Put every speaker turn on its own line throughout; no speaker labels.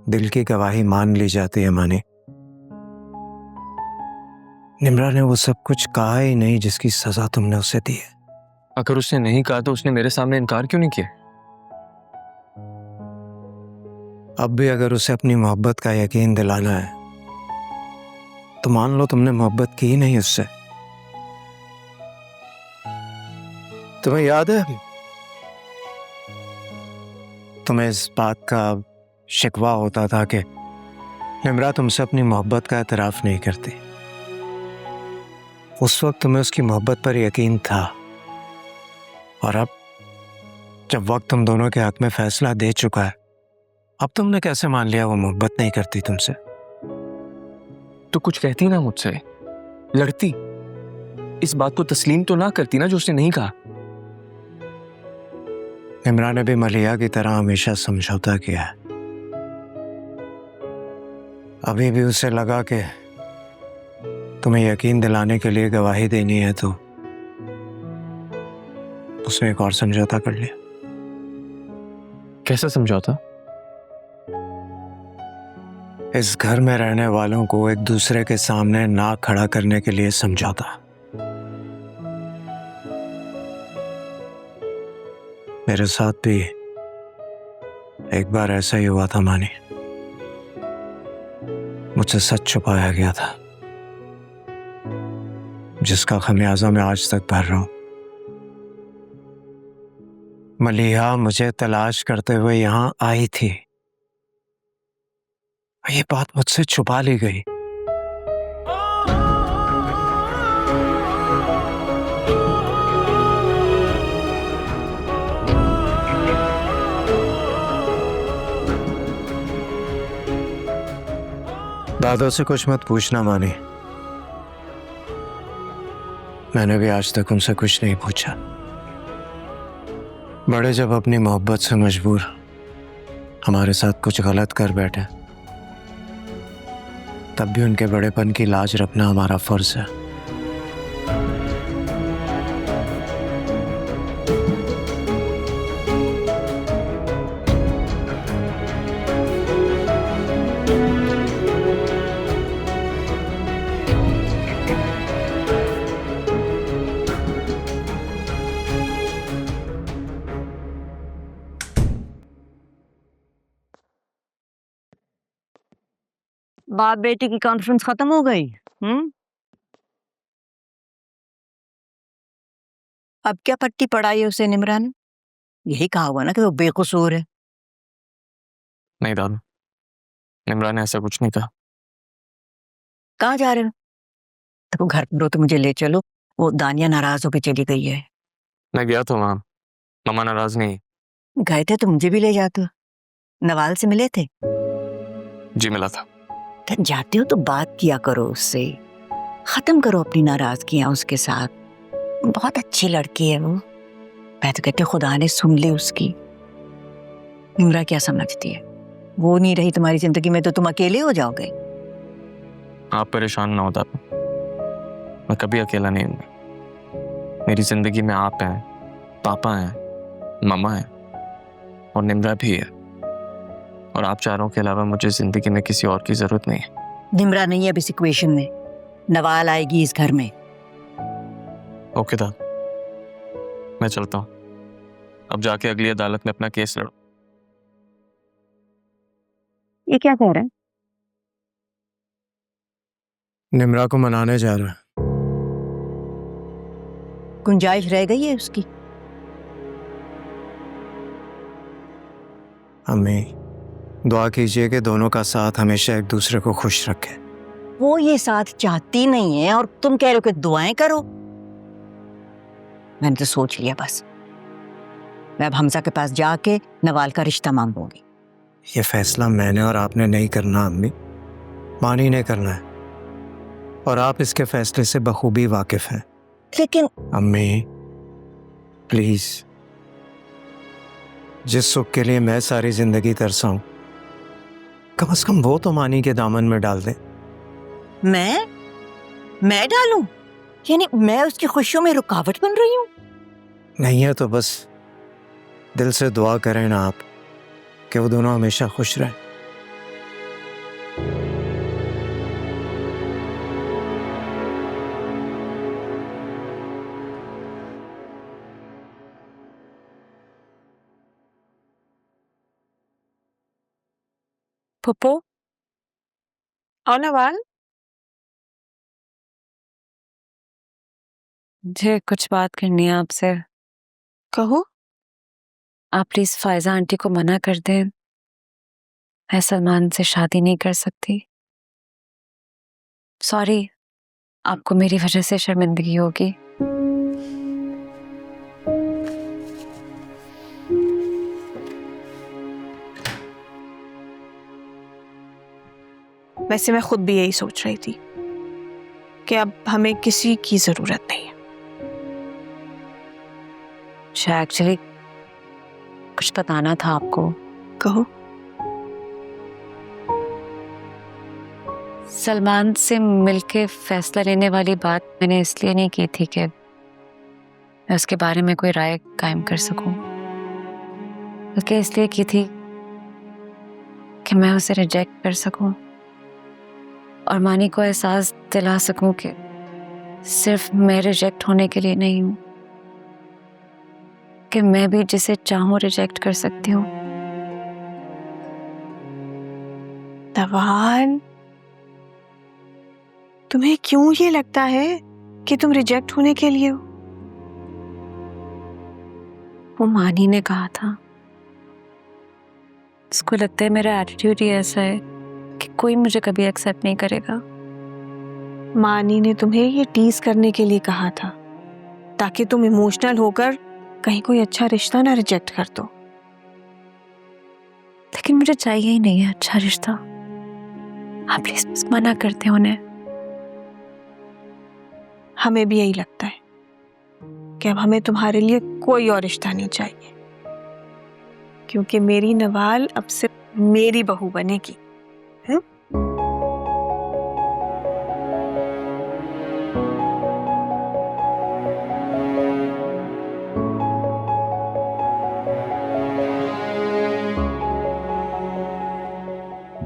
दिल की गवाही मान ली जाती है मानी। निम्रा ने वो सब कुछ कहा ही नहीं जिसकी सजा तुमने उसे दी है।
अगर उसने नहीं कहा तो उसने मेरे सामने इनकार क्यों नहीं किया?
अब भी अगर उसे अपनी मोहब्बत का यकीन दिलाना है तो मान लो तुमने मोहब्बत की ही नहीं उससे। तुम्हें याद है तुम्हें इस बात का शिकवा होता था कि निम्रा तुमसे अपनी मोहब्बत का एतराफ नहीं करती। उस वक्त तुम्हें उसकी मोहब्बत पर यकीन था, और अब जब वक्त तुम दोनों के हाथ में फैसला दे चुका है, अब तुमने कैसे मान लिया वो मोहब्बत नहीं करती तुमसे?
तो कुछ कहती ना मुझसे, लड़ती, इस बात को तस्लीम तो ना करती ना जो उसने नहीं कहा।
निम्रा ने भी मलिया की तरह हमेशा समझौता किया है। अभी भी उसे लगा कि तुम्हें यकीन दिलाने के लिए गवाही देनी है तो उसने एक और समझौता कर लिया।
कैसा समझौता?
इस घर में रहने वालों को एक दूसरे के सामने नाक खड़ा करने के लिए समझौता। मेरे साथ भी एक बार ऐसा ही हुआ था मानी। मुझसे सच छुपाया गया था जिसका खमियाजा मैं आज तक भर रहा हूं। मलिहा मुझे तलाश करते हुए यहां आई थी, ये बात मुझसे छुपा ली गई। दादों से कुछ मत पूछना मानी, मैंने भी आज तक उनसे कुछ नहीं पूछा। बड़े जब अपनी मोहब्बत से मजबूर हमारे साथ कुछ गलत कर बैठे तब भी उनके बड़ेपन की लाज रखना हमारा फर्ज है।
बाप बेटी की कॉन्फ्रेंस खत्म हो गई? अब क्या पट्टी पढ़ाई है उसे निम्रा ने? यही कहा हुआ ना कि वो बेकसूर है।
नहीं दादू, निम्रा ने ऐसा कुछ नहीं कहा।
कहाँ जा रहे हो? देखो घर पर हो तो मुझे ले चलो, वो दानिया नाराज होकर चली गई है।
मैं गया तो वहां, मामा नाराज नहीं।
गए थे तो मुझे भी ले जाते। नवाल से मिले थे?
जी मिला था।
तो जाते हो तो बात किया करो उससे, खत्म करो अपनी नाराजगियां उसके साथ। बहुत अच्छी लड़की है वो। मैं तो कहती हूँ खुदा ने सुन ली उसकी। निम्रा क्या समझती है? वो नहीं रही तुम्हारी जिंदगी में तो तुम अकेले हो जाओगे।
आप परेशान ना हो दादू, मैं कभी अकेला नहीं हूँ। मेरी जिंदगी में आप हैं, पापा हैं, मामा हैं और निम्रा भी है। और आप चारों के अलावा मुझे जिंदगी में किसी और की जरूरत नहीं है।
निम्रा नहीं है अब इस इक्वेशन में। नवाल आएगी इस घर में।
ओके दादू, मैं चलता हूँ। अब जाके अगली अदालत में अपना केस लड़ो।
ये क्या कह रहा है?
निम्रा को मनाने जा रहा है।
गुंजाइश रह गई है उसकी?
अम्मी दुआ कीजिए कि दोनों का साथ हमेशा एक दूसरे को खुश रखे।
वो ये साथ चाहती नहीं है और तुम कह रहे हो कि दुआएं करो। मैंने तो सोच लिया बस, मैं अब हमजा के पास जाके नवाल का रिश्ता मांगूंगी।
ये फैसला मैंने और आपने नहीं करना अम्मी, मानी ने करना है, और आप इसके फैसले से बखूबी वाकिफ हैं।
लेकिन
अम्मी प्लीज, जिस सुख के लिए मैं सारी जिंदगी तरसा हूं, कम से कम वो तो मानी के दामन में डाल दे।
मैं डालूं? यानी मैं उसकी खुशियों में रुकावट बन रही हूं?
नहीं है तो बस दिल से दुआ करें ना आप कि वो दोनों हमेशा खुश रहें।
पप्पू और नवाल, मुझे कुछ बात करनी है आपसे।
कहो।
आप प्लीज फायजा आंटी को मना कर दें, मैं सलमान से शादी नहीं कर सकती। सॉरी, आपको मेरी वजह से शर्मिंदगी होगी।
वैसे मैं खुद भी यही सोच रही थी कि अब हमें किसी की जरूरत नहीं है।
अच्छा, एक्चुअली कुछ बताना था आपको।
कहो।
सलमान से मिलके फैसला लेने वाली बात मैंने इसलिए नहीं की थी कि मैं उसके बारे में कोई राय कायम कर सकूं, बल्कि इसलिए की थी कि मैं उसे रिजेक्ट कर सकूं और मानी को एहसास दिला सकूं कि सिर्फ मैं रिजेक्ट होने के लिए नहीं हूं, कि मैं भी जिसे चाहूं रिजेक्ट कर सकती हूं।
नवाल, तुम्हें क्यों ये लगता है कि तुम रिजेक्ट होने के लिए हो?
वो मानी ने कहा था। उसको लगता है मेरा एटीट्यूड ही ऐसा है कि कोई मुझे कभी एक्सेप्ट नहीं करेगा।
मानी ने तुम्हें ये टीज करने के लिए कहा था ताकि तुम इमोशनल होकर कहीं कोई अच्छा रिश्ता ना रिजेक्ट कर दो।
लेकिन मुझे चाहिए ही नहीं है अच्छा रिश्ता। आप प्लीज बस मना करते हो उन्हें।
हमें भी यही लगता है कि अब हमें तुम्हारे लिए कोई और रिश्ता नहीं चाहिए, क्योंकि मेरी नवाल अब सिर्फ मेरी बहू बनेगी।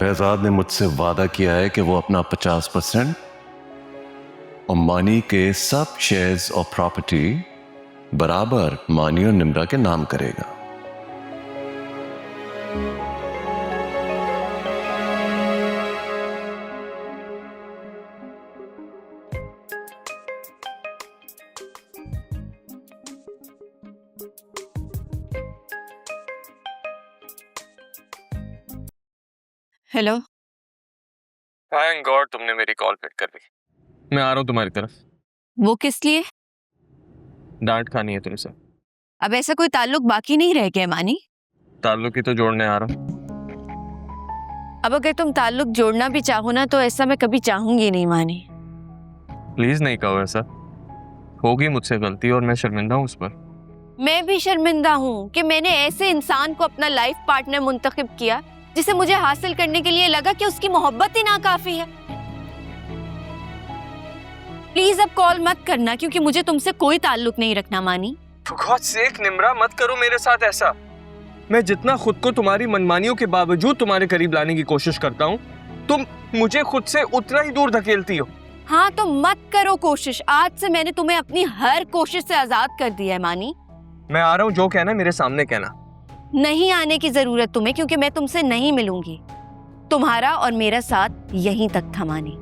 behzad ने मुझसे वादा किया है कि वो अपना 50% और मानी के सब शेयर्स और प्रॉपर्टी बराबर मानी और निम्रा के नाम करेगा।
हेलो।
थैंक गॉड तुमने मेरी कॉल पिक कर ली। मैं आ रहा हूँ तुम्हारी तरफ।
वो किस लिए?
डांट खानी है तुमसे।
अब ऐसा कोई ताल्लुक बाकी नहीं रह गया मानी।
ताल्लुक ही तो जोड़ने आ रहा हूँ।
अब अगर तुम ताल्लुक जोड़ना भी चाहो ना तो ऐसा मैं कभी चाहूंगी नहीं मानी।
प्लीज नहीं कहो ऐसा। होगी मुझसे गलती और मैं शर्मिंदा हूँ उस पर।
मैं भी शर्मिंदा हूँ कि मैंने ऐसे इंसान को अपना लाइफ पार्टनर मुंतखब किया जिसे मुझे हासिल करने के लिए लगा कि उसकी मोहब्बत ही नाकाफी है। प्लीज अब कॉल मत करना, क्योंकि मुझे तुमसे कोई ताल्लुक नहीं रखना मानी।
For God's sake, निम्रा मत करो मेरे साथ ऐसा। मैं जितना खुद को तुम्हारी मनमानियों के बावजूद तुम्हारे करीब लाने की कोशिश करता हूँ, तुम मुझे खुद से उतना ही दूर धकेलती हो।
हाँ तो मत करो कोशिश। आज से मैंने तुम्हें अपनी हर कोशिश से आजाद कर दिया है मानी।
मैं आ रहा हूँ, जो कहना है मेरे सामने कहना।
नहीं आने की जरूरत तुम्हें, क्योंकि मैं तुमसे नहीं मिलूंगी। तुम्हारा और मेरा साथ यहीं तक था मानी।